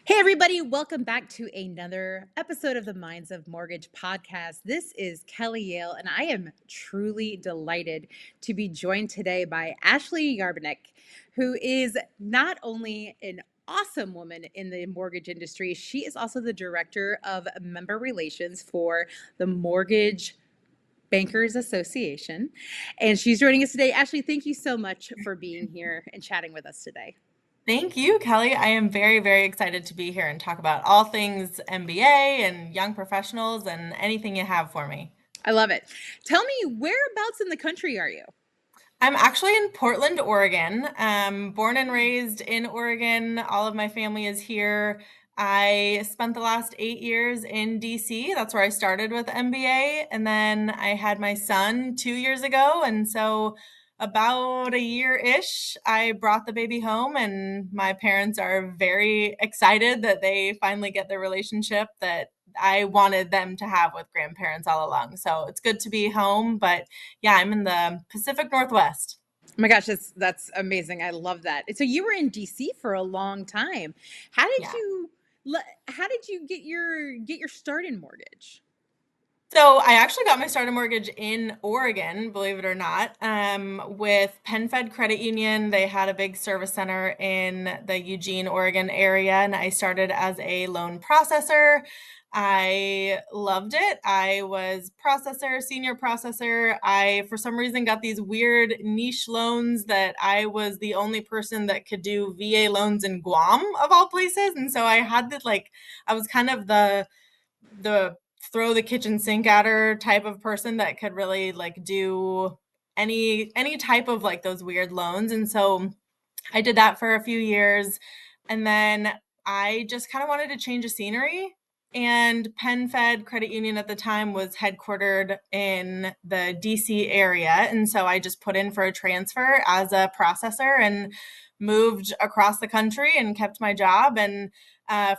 Hey, everybody, welcome back to another episode of the Minds of Mortgage podcast. This is Kelly Yale, and I am truly delighted to be joined today by Ashley Yarabinec, who is not only an awesome woman in the mortgage industry, she is also the director of member relations for the Mortgage Bankers Association. And she's joining us today. Ashley, thank you so much for being here and chatting with us today. Thank you, Kelly. I am very, very excited to be here and talk about all things MBA and young professionals and anything you have for me. I love it. Tell me, whereabouts in the country are you? I'm actually in Portland, Oregon. Born and raised in Oregon. All of my family is here. I spent the last 8 years in DC. That's where I started with MBA. And then I had my son 2 years ago. And so about a year-ish, I brought the baby home, and my parents are very excited that they finally get the relationship that I wanted them to have with grandparents all along. So it's good to be home, but yeah, I'm in the Pacific Northwest. Oh my gosh, that's amazing. I love that. So you were in DC for a long time. How did Yeah. you how did you get your start in mortgage? So I actually got my starter mortgage in Oregon, believe it or not, with PenFed Credit Union. They had a big service center in the Eugene, Oregon area, and I started as a loan processor. I loved it. I was processor, senior processor. I, for some reason, got these weird niche loans that I was the only person that could do VA loans in Guam, of all places. And so I had to I was kind of the throw the kitchen sink at her type of person that could really do any type of those weird loans. And so I did that for a few years, and then I just kind of wanted to change the scenery. And PenFed Credit Union at the time was headquartered in the DC area, and so I just put in for a transfer as a processor and moved across the country and kept my job. And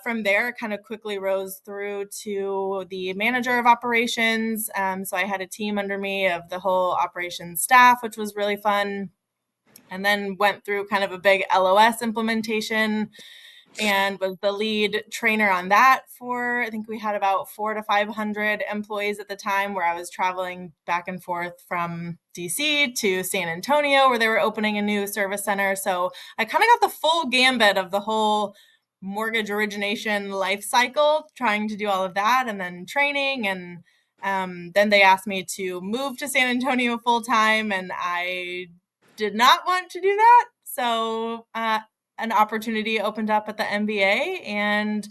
from there, kind of quickly rose through to the manager of operations. So I had a team under me of the whole operations staff, which was really fun. And then went through kind of a big LOS implementation and was the lead trainer on that for, I think we had about 400 to 500 employees at the time, where I was traveling back and forth from DC to San Antonio, where they were opening a new service center. So I kind of got the full gambit of the whole mortgage origination life cycle, trying to do all of that, and then training. And then they asked me to move to San Antonio full time, and I did not want to do that. So an opportunity opened up at the MBA, and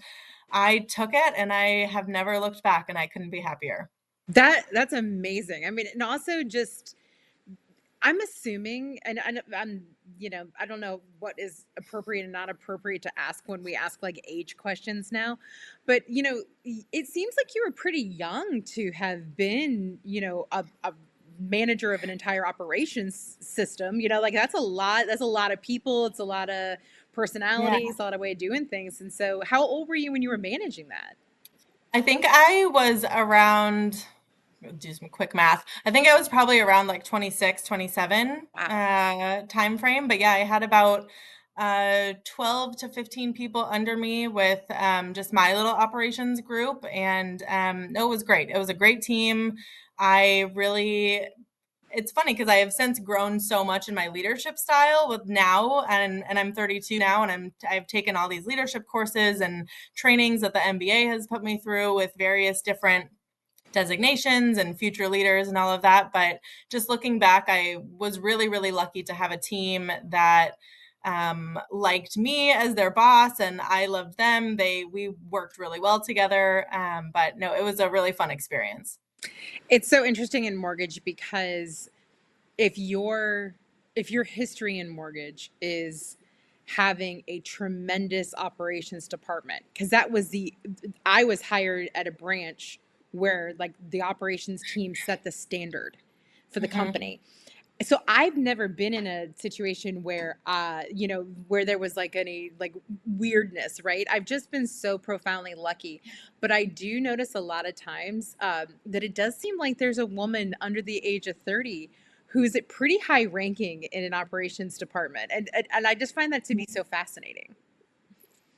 I took it, and I have never looked back, and I couldn't be happier. That's amazing. I mean, and also just I'm assuming, and I'm, I don't know what is appropriate and not appropriate to ask when we ask like age questions now, but it seems like you were pretty young to have been, a manager of an entire operations system. Like that's a lot. That's a lot of people. It's a lot of Yeah. personalities, a lot of way of doing things. And so, how old were you when you were managing that? I think I was around, do some quick math. I think I was probably around like 26, 27 Wow. time frame. But yeah, I had about 12 to 15 people under me with just my little operations group. And no, it was great. It was a great team. I really It's funny because I have since grown so much in my leadership style with now, and I'm 32 now, and I've taken all these leadership courses and trainings that the MBA has put me through with various different designations and future leaders and all of that. But just looking back, I was really, really lucky to have a team that liked me as their boss, and I loved them. We worked really well together. But no, it was a really fun experience. It's so interesting in mortgage because if your if your history in mortgage is having a tremendous operations department, because that was the I was hired at a branch where like the operations team set the standard for the Hmm. company. So I've never been in a situation where where there was like any like weirdness, right? I've just been so profoundly lucky. But I do notice a lot of times that it does seem like there's a woman under the age of 30 who's at pretty high ranking in an operations department. And I just find that to be so fascinating.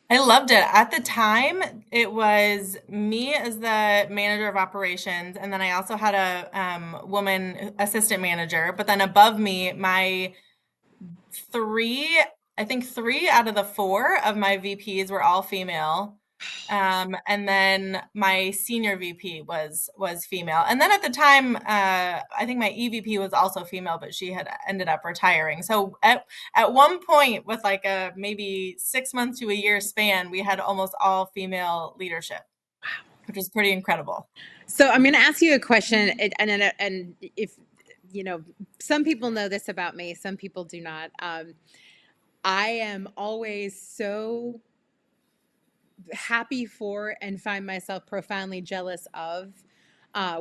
I loved it. At the time, it was me as the manager of operations, and then I also had a woman assistant manager. But then above me, my three, I think three out of the four of my VPs were all female. And then my senior VP was female. And then at the time, I think my EVP was also female, but she had ended up retiring. So at one point, with like a maybe 6 months to a year span, we had almost all female leadership, which was pretty incredible. So I'm going to ask you a question, and if you know, some people know this about me, some people do not. I am always so happy for and find myself profoundly jealous of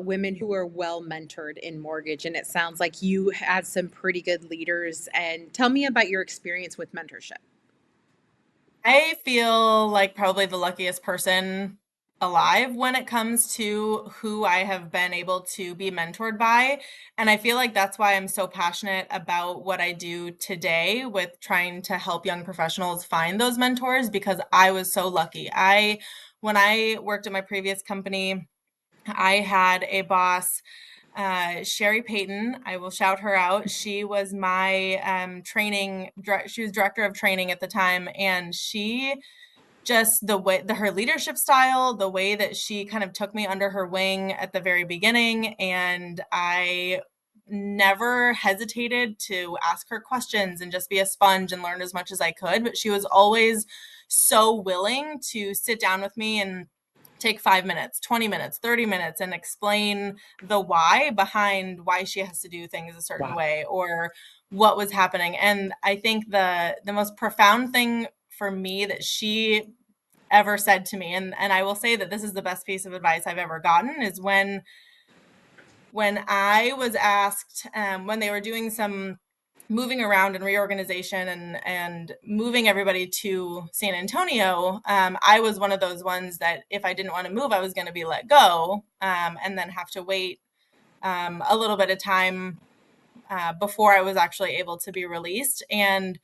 women who are well mentored in mortgage. And it sounds like you had some pretty good leaders. And tell me about your experience with mentorship. I feel like probably the luckiest person alive when it comes to who I have been able to be mentored by. And I feel like that's why I'm so passionate about what I do today with trying to help young professionals find those mentors because I was so lucky. When I worked at my previous company, I had a boss, Sherry Payton. I will shout her out. She was my she was director of training at the time, and she just her leadership style, the way that she kind of took me under her wing at the very beginning, and I never hesitated to ask her questions and just be a sponge and learn as much as I could. But she was always so willing to sit down with me and take 5 minutes, 20 minutes, 30 minutes and explain the why behind why she has to do things a certain Wow. way or what was happening. And I think the most profound thing for me that she ever said to me, and I will say that this is the best piece of advice I've ever gotten, is when I was asked, when they were doing some moving around and reorganization and moving everybody to San Antonio, I was one of those ones that if I didn't want to move, I was going to be let go, and then have to wait a little bit of time before I was actually able to be released. And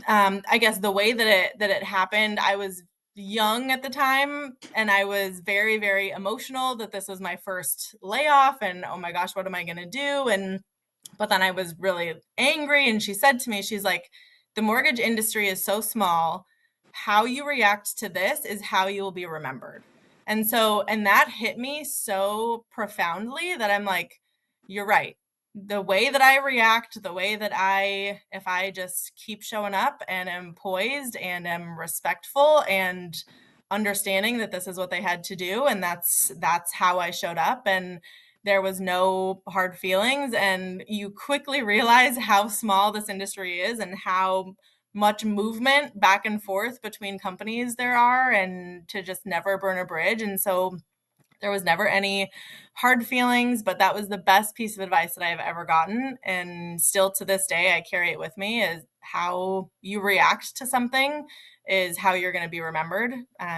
I guess the way that it happened, I was young at the time and I was very, very emotional that this was my first layoff and oh my gosh, what am I going to do? And but then I was really angry and she said to me, she's like, the mortgage industry is so small. How you react to this is how you will be remembered. And that hit me so profoundly that I'm like, you're right. The way that I react, the way that if I just keep showing up and am poised and am respectful and understanding that this is what they had to do, and that's how I showed up. And there was no hard feelings. And you quickly realize how small this industry is and how much movement back and forth between companies there are, and to just never burn a bridge. And so there was never any hard feelings, but that was the best piece of advice that I've ever gotten. And still to this day, I carry it with me is how you react to something is how you're going to be remembered,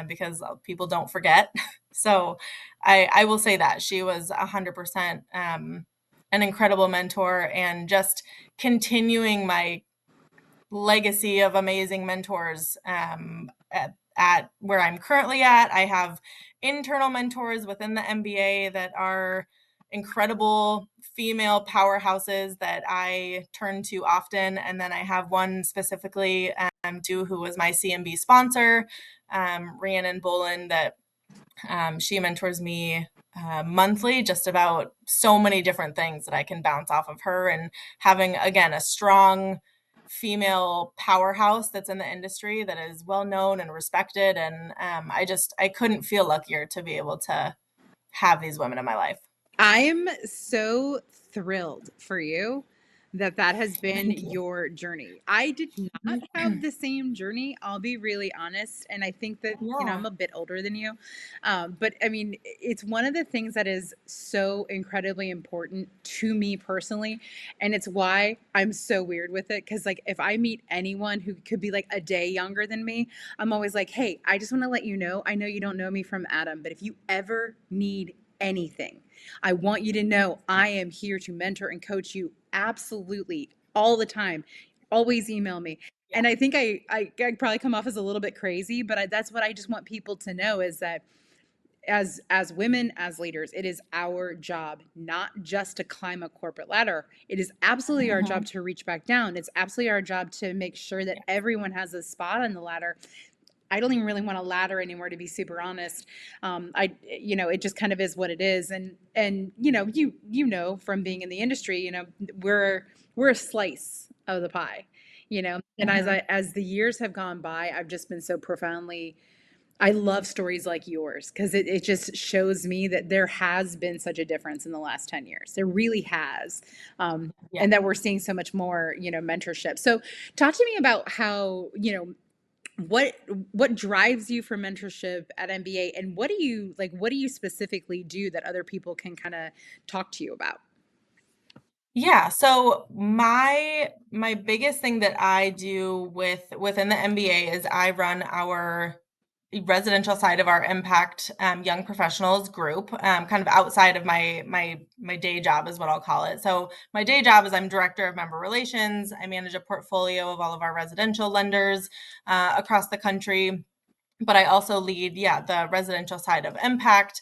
because people don't forget. So I will say that she was 100% an incredible mentor and just continuing my legacy of amazing mentors at where I'm currently at. I have internal mentors within the MBA that are incredible female powerhouses that I turn to often. And then I have one specifically too, who was my CMB sponsor, Rhiannon Bolin, that she mentors me monthly just about so many different things that I can bounce off of her. And having, again, a strong female powerhouse that's in the industry that is well known and respected. And I couldn't feel luckier to be able to have these women in my life. I'm so thrilled for you that that has been Thank you. your journey. I did not have the same journey. I'll be really honest. And I think that, Yeah. I'm a bit older than you. But I mean, it's one of the things that is so incredibly important to me personally. And it's why I'm so weird with it. Cause like if I meet anyone who could be like a day younger than me, I'm always like, hey, I just want to let you know, I know you don't know me from Adam, but if you ever need anything, I want you to know I am here to mentor and coach you absolutely all the time. Always email me. Yeah. And I think I probably come off as a little bit crazy, but that's what I just want people to know is that as women, as leaders, it is our job not just to climb a corporate ladder. It is absolutely our job Mhm. to reach back down. It's absolutely our job to make sure that Yeah. everyone has a spot on the ladder. I don't even really want a ladder anymore, to be super honest. It just kind of is what it is. And you know from being in the industry, we're a slice of the pie, And Mhm. as the years have gone by, I've just been so profoundly. I love stories like yours because it just shows me that there has been such a difference in the last 10 years. There really has. Yeah. And that we're seeing so much more, mentorship. So talk to me about how, what what drives you for mentorship at MBA, and what do you specifically do that other people can kind of talk to you about? Yeah, so my biggest thing that I do within the MBA is I run our residential side of our impact young professionals group, kind of outside of my day job is what I'll call it. So my day job is I'm director of member relations. I manage a portfolio of all of our residential lenders across the country, but I also lead, yeah, the residential side of impact.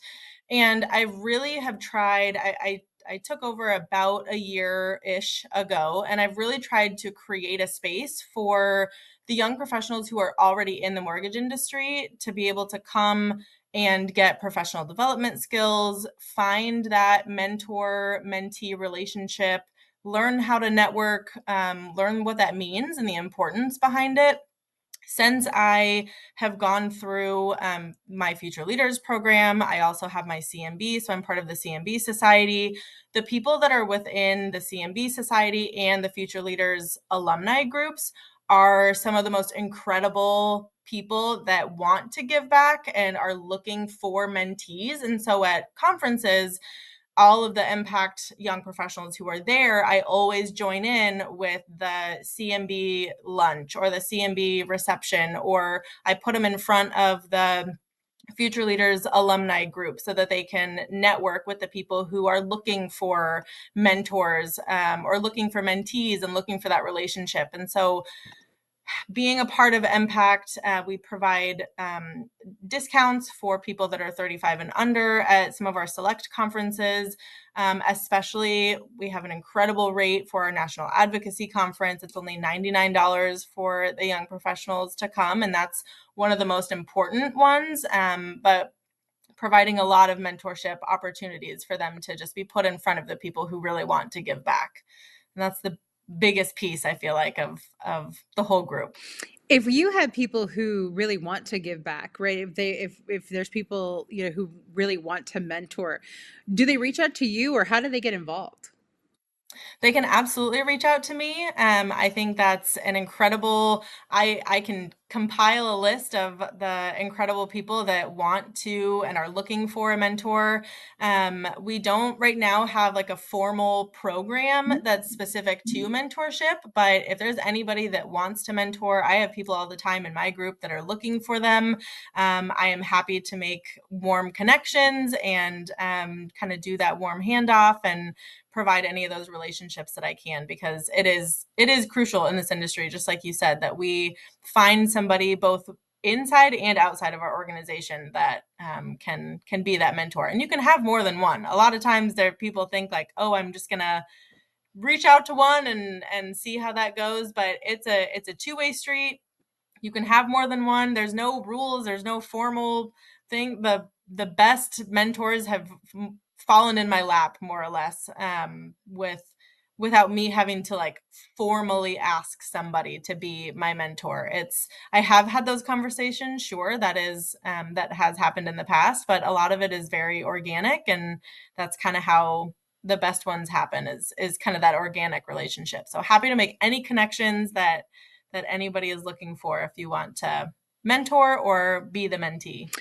And I really have tried, I took over about a year-ish ago, and I've really tried to create a space for the young professionals who are already in the mortgage industry to be able to come and get professional development skills, find that mentor mentee relationship, learn how to network, learn what that means and the importance behind it. Since I have gone through my Future Leaders program, I also have my CMB, so I'm part of the CMB Society. The people that are within the CMB Society and the Future Leaders alumni groups are some of the most incredible people that want to give back and are looking for mentees. And so at conferences, all of the impact young professionals who are there, I always join in with the CMB lunch or the CMB reception, or I put them in front of the Future Leaders alumni group so that they can network with the people who are looking for mentors or looking for mentees and looking for that relationship. And so being a part of Impact, we provide discounts for people that are 35 and under at some of our select conferences. Especially, we have an incredible rate for our National Advocacy Conference. It's only $99 for the young professionals to come, and that's one of the most important ones. But providing a lot of mentorship opportunities for them to just be put in front of the people who really want to give back. And that's the biggest piece I feel like of the whole group. If you have people who really want to give back, right? If there's people, who really want to mentor, do they reach out to you, or how do they get involved? They can absolutely reach out to me. I think that's an incredible. I can compile a list of the incredible people that want to and are looking for a mentor. We don't right now have like a formal program that's specific to mentorship, but if there's anybody that wants to mentor, I have people all the time in my group that are looking for them. I am happy to make warm connections and kind of do that warm handoff and provide any of those relationships that I can, because it is crucial in this industry, just like you said, that we find somebody both inside and outside of our organization that can be that mentor. And you can have more than one. A lot of times there people think like, oh, I'm just gonna reach out to one and see how that goes, but it's a two-way street. You can have more than one. There's no rules, there's no formal thing. The best mentors have fallen in my lap more or less, without me having to like formally ask somebody to be my mentor. It's I have had those conversations, sure, that has happened in the past, but a lot of it is very organic, and that's kind of how the best ones happen, is kind of that organic relationship. So happy to make any connections that anybody is looking for if you want to mentor or be the mentee.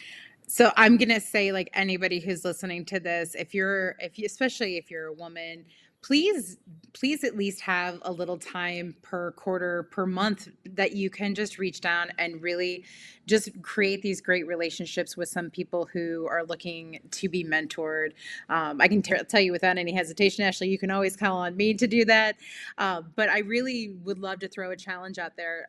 So I'm gonna say, like, anybody who's listening to this, if you especially if you're a woman, please at least have a little time per quarter, per month, that you can just reach down and really just create these great relationships with some people who are looking to be mentored. I can tell you without any hesitation, Ashley, you can always count on me to do that. But I really would love to throw a challenge out there,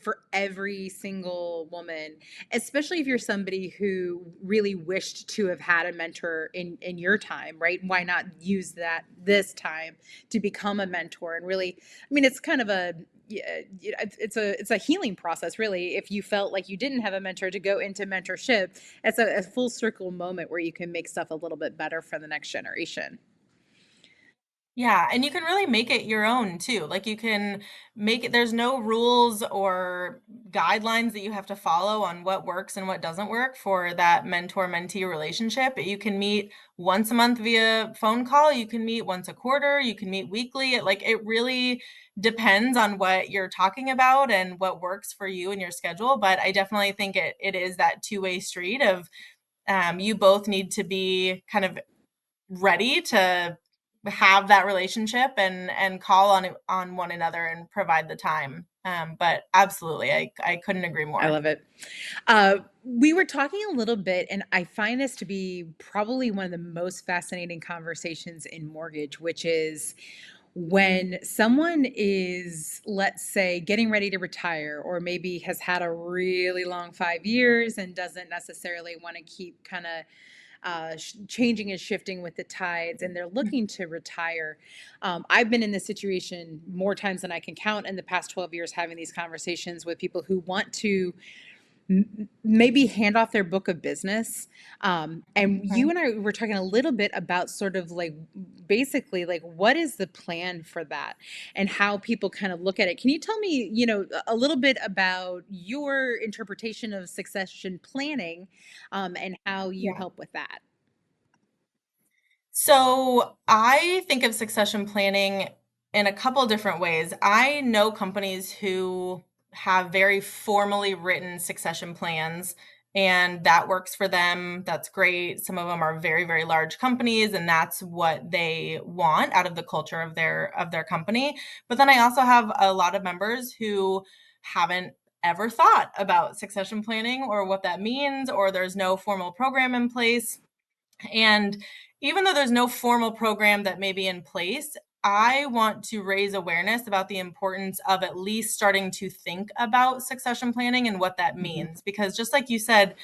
for every single woman, especially if you're somebody who really wished to have had a mentor in your time, right? Why not use that this time to become a mentor? And really, I mean, it's kind of a, yeah, it's a healing process, really. If you felt like you didn't have a mentor, to go into mentorship, it's a full circle moment where you can make stuff a little bit better for the next generation. Yeah, and you can really make it your own too. Like you can make it, there's no rules or guidelines that you have to follow on what works and what doesn't work for that mentor-mentee relationship. You can meet once a month via phone call, you can meet once a quarter, you can meet weekly. It really depends on what you're talking about and what works for you and your schedule. But I definitely think it is that two-way street of you both need to be kind of ready to have that relationship and call on one another and provide the time. But absolutely, I couldn't agree I more. love it. We were talking a little bit, and I find this to be probably one of the most fascinating conversations in mortgage, which is when someone is, let's say, getting ready to retire, or maybe has had a really long 5 years and doesn't necessarily want to keep kind of changing and shifting with the tides, and they're looking to retire. I've been in this situation more times than I can count in the past 12 years, having these conversations with people who want to maybe hand off their book of business. And you Mhm. and I were talking a little bit about sort of like, basically, like, what is the plan for that and how people kind of look at it. Can you tell me, a little bit about your interpretation of succession planning, and how you Yeah. help with that? So I think of succession planning in a couple different ways. I know companies who have very formally written succession plans, and that works for them. That's great. Some of them are very, very large companies, and that's what they want out of the culture of their company. But then I also have a lot of members who haven't ever thought about succession planning or what that means, or there's no formal program in place. And even though there's no formal program that may be in place, I want to raise awareness about the importance of at least starting to think about succession planning and what that Mhm. means. Because just like you said,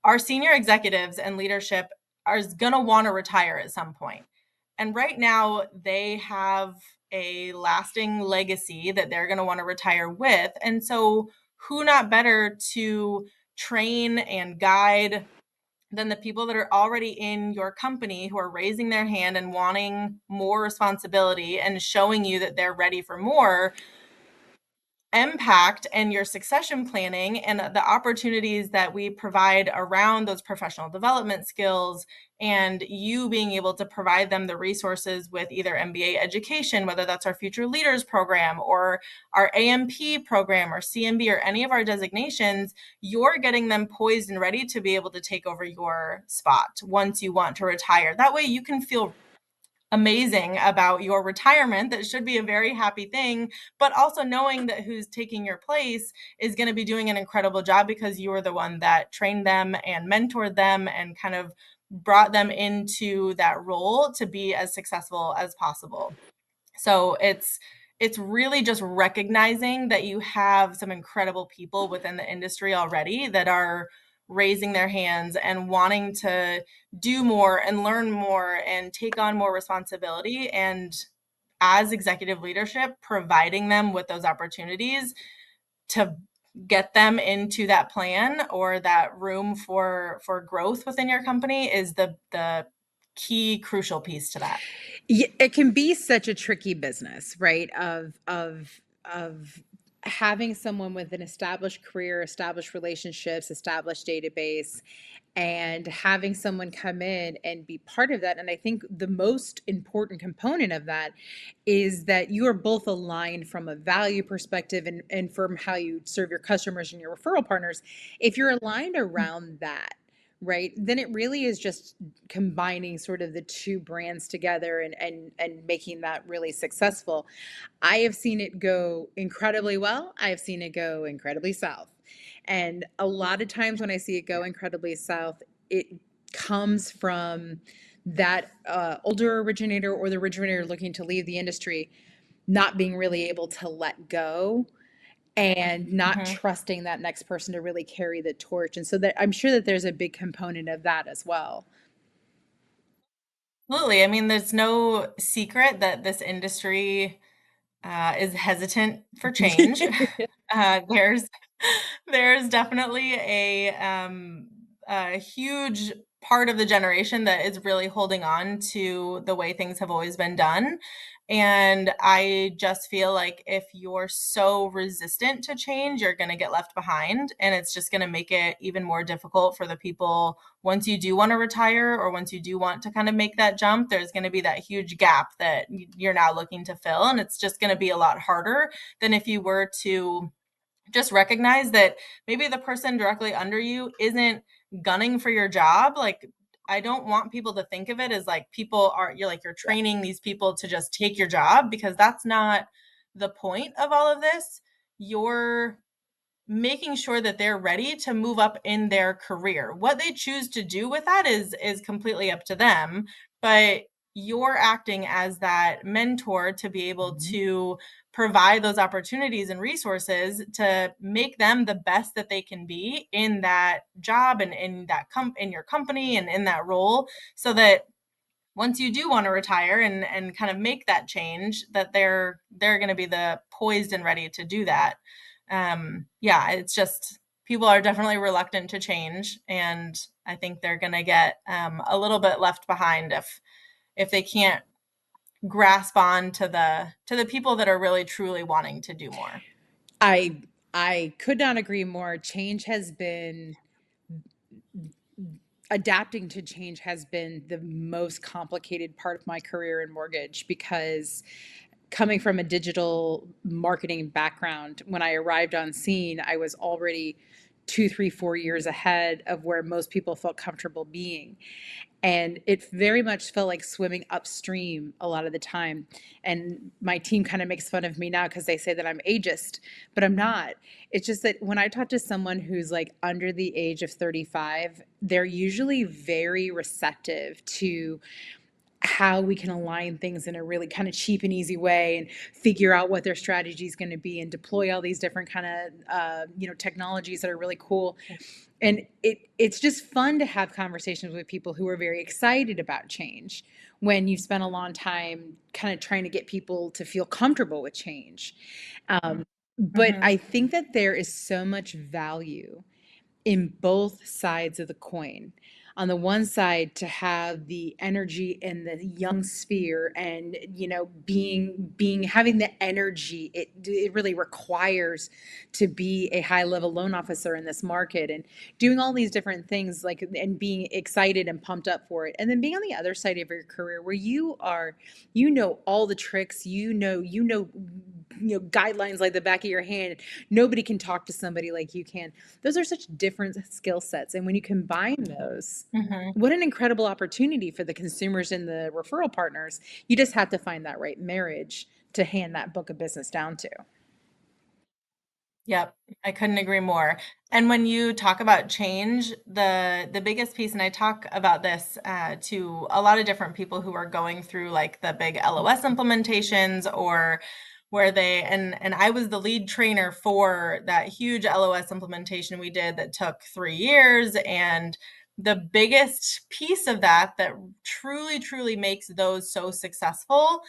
our senior executives and leadership are going to want to retire at some point. And right now, they have a lasting legacy that they're going to want to retire with. And so, who not better to train and guide than the people that are already in your company who are raising their hand and wanting more responsibility and showing you that they're ready for more impact, and your succession planning and the opportunities that we provide around those professional development skills, and you being able to provide them the resources with either MBA education, whether that's our future leaders program or our AMP program or CMB or any of our designations. You're getting them poised and ready to be able to take over your spot once you want to retire. That way you can feel amazing about your retirement. That should be a very happy thing, but also knowing that who's taking your place is going to be doing an incredible job because you were the one that trained them and mentored them and kind of brought them into that role to be as successful as possible. So it's really just recognizing that you have some incredible people within the industry already that are raising their hands and wanting to do more and learn more and take on more responsibility, and as executive leadership providing them with those opportunities to get them into that plan or that room for growth within your company is the key crucial piece to that. Yeah, it can be such a tricky business, right? Of having someone with an established career, established relationships, established database, and having someone come in and be part of that. And I think the most important component of that is that you are both aligned from a value perspective, and from how you serve your customers and your referral partners. If you're aligned around that, right? Then it really is just combining sort of the two brands together and making that really successful. I have seen it go incredibly well. I have seen it go incredibly south. And a lot of times when I see it go incredibly south, it comes from that older originator or the originator looking to leave the industry not being really able to let go and not Hmm. trusting that next person to really carry the torch. And so that I'm sure that there's a big component of that as well. Absolutely. I mean, there's no secret that this industry is hesitant for change. There's there's definitely a huge part of the generation that is really holding on to the way things have always been done. And I just feel like if you're so resistant to change, you're going to get left behind. And it's just going to make it even more difficult for the people once you do want to retire or once you do want to kind of make that jump. There's going to be that huge gap that you're now looking to fill. And it's just going to be a lot harder than if you were to just recognize that maybe the person directly under you isn't gunning for your job. Like, I don't want people to think of it as like you're Yeah. training these people to just take your job, because that's not the point of all of this. You're making sure that they're ready to move up in their career. What they choose to do with that is completely up to them, but you're acting as that mentor to be able Mhm. to provide those opportunities and resources to make them the best that they can be in that job and in your company and in that role, so that once you do want to retire and kind of make that change, that they're going to be the poised and ready to do that. Yeah, it's just people are definitely reluctant to change, and I think they're going to get a little bit left behind if they can't grasp on to the people that are really truly wanting to do more. I I could not agree more. Change has been adapting to change has been the most complicated part of my career in mortgage because coming from a digital marketing background, when I arrived on scene, I was already 2, 3, 4 years ahead of where most people felt comfortable being. And it very much felt like swimming upstream a lot of the time. And my team kind of makes fun of me now because they say that I'm ageist, but I'm not. It's just that when I talk to someone who's like under the age of 35, they're usually very receptive to how we can align things in a really kind of cheap and easy way and figure out what their strategy is going to be and deploy all these different kind of technologies that are really cool. And it's just fun to have conversations with people who are very excited about change when you've spent a long time kind of trying to get people to feel comfortable with change. But Hmm. I think that there is so much value in both sides of the coin. On the one side, to have the energy in the young sphere and being having the energy it really requires to be a high level loan officer in this market and doing all these different things like and being excited and pumped up for it. And then being on the other side of your career where you know all the tricks, guidelines like the back of your hand. Nobody can talk to somebody like you can. Those are such different skill sets. And when you combine those, Hmm. what an incredible opportunity for the consumers and the referral partners. You just have to find that right marriage to hand that book of business down to. Yep, I couldn't agree more. And when you talk about change, the biggest piece, and I talk about this to a lot of different people who are going through like the big LOS implementations, or where and I was the lead trainer for that huge LOS implementation we did that took 3 years. And the biggest piece of that truly makes those so successful,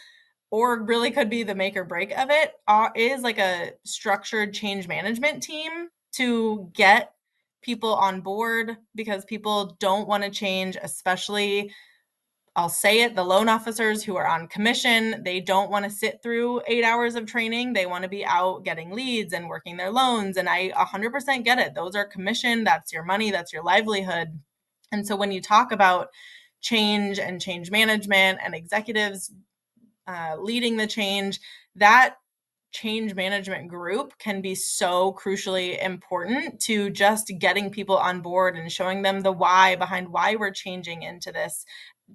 or really could be the make or break of it, is like a structured change management team to get people on board, because people don't want to change, especially, I'll say it, the loan officers who are on commission. They don't want to sit through 8 hours of training. They want to be out getting leads and working their loans. And I 100% get it. Those are commission. That's your money. That's your livelihood. And so when you talk about change and change management and executives leading the change, that change management group can be so crucially important to just getting people on board and showing them the why behind why we're changing into this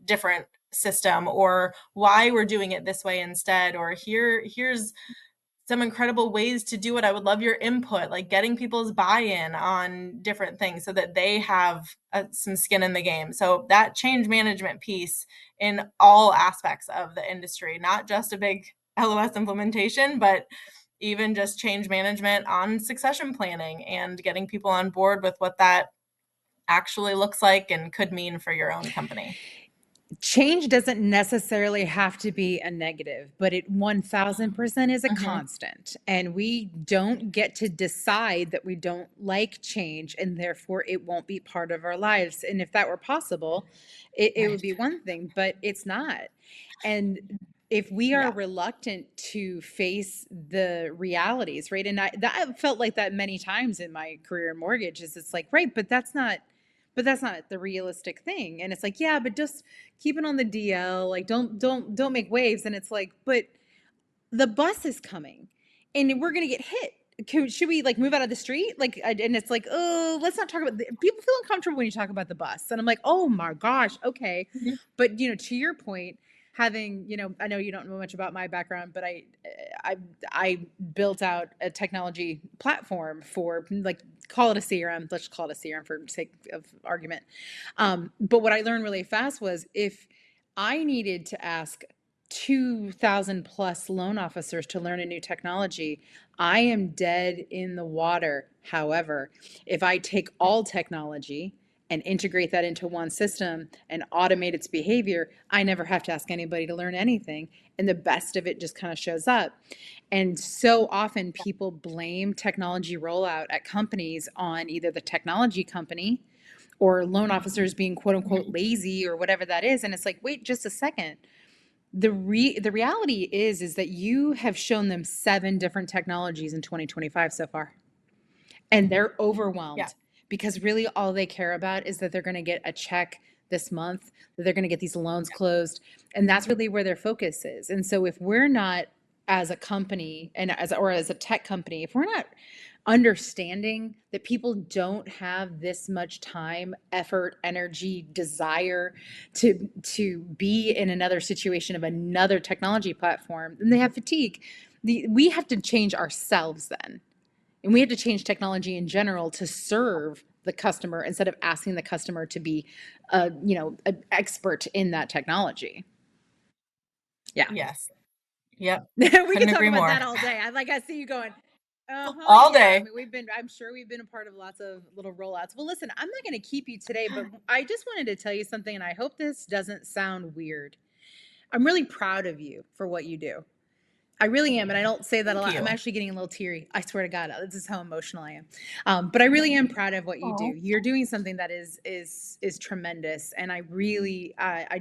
different system, or why we're doing it this way instead, or here's some incredible ways to do it. I would love your input, like getting people's buy-in on different things so that they have some skin in the game. So that change management piece in all aspects of the industry, not just a big LOS implementation, but even just change management on succession planning and getting people on board with what that actually looks like and could mean for your own company. Change doesn't necessarily have to be a negative, but it 1000% is a Mm-hmm. constant. And we don't get to decide that we don't like change and therefore it won't be part of our lives. And if that were possible, it would Right. be one thing, but it's not. And if we are Yeah. reluctant to face the realities, right? And that felt like that many times in my career in mortgage is it's like, right, but that's not the realistic thing. And it's like, yeah, but just keep it on the DL, like don't make waves. And it's like, but the bus is coming and we're gonna get hit. Should we like move out of the street? Like, and it's like, oh, let's not talk about people feel uncomfortable when you talk about the bus. And I'm like, oh my gosh, okay. Mhm. But to your point, having, I know you don't know much about my background, but I I built out a technology platform for, like, call it a CRM. Let's call it a CRM for sake of argument. But what I learned really fast was if I needed to ask 2,000 plus loan officers to learn a new technology, I am dead in the water. However, if I take all technology and integrate that into one system and automate its behavior, I never have to ask anybody to learn anything. And the best of it just kind of shows up. And so often people blame technology rollout at companies on either the technology company or loan officers being quote unquote Mhm. lazy or whatever that is. And it's like, wait just a second. The reality is that you have shown them 7 different technologies in 2025 so far, and they're Yeah. overwhelmed because really all they care about is that they're going to get a check this month, that they're going to get these loans closed, and that's really where their focus is. And so if we're not, as a company and as a tech company, if we're not understanding that people don't have this much time, effort, energy, desire to be in another situation of another technology platform, then they have fatigue. We have to change ourselves then, and we have to change technology in general to serve the customer instead of asking the customer to be an expert in that technology. Yeah. Yes. Yep. We could Couldn't talk agree about more. that all day. I see you going, uh-huh, All yeah. I day. mean, I'm sure we've been a part of lots of little rollouts. Well, listen, I'm not going to keep you today, but I just wanted to tell you something, and I hope this doesn't sound weird. I'm really proud of you for what you do. I really am, and I don't say that a Thank lot. I'm you. actually getting a little teary. I swear to God, this is how emotional I am. But I really am proud of what you do. Oh, You're doing something that is tremendous, and I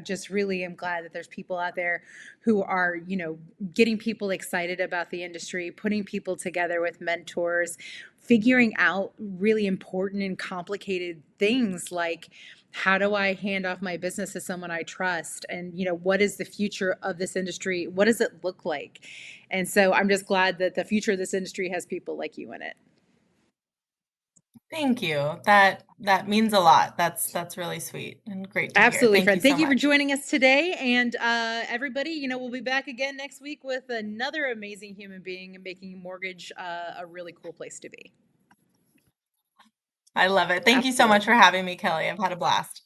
just really am glad that there's people out there who are, getting people excited about the industry, putting people together with mentors, figuring out really important and complicated things like, how do I hand off my business to someone I trust? And, what is the future of this industry? What does it look like? And so I'm just glad that the future of this industry has people like you in it. thank you. That means a lot. That's really sweet and great to hear. Absolutely, Thank you friend. so Thank you for much. joining us today. And everybody, we'll be back again next week with another amazing human being and making mortgage a really cool place to be. I love it. Thank you so much Absolutely. for having me, Kelly. I've had a blast.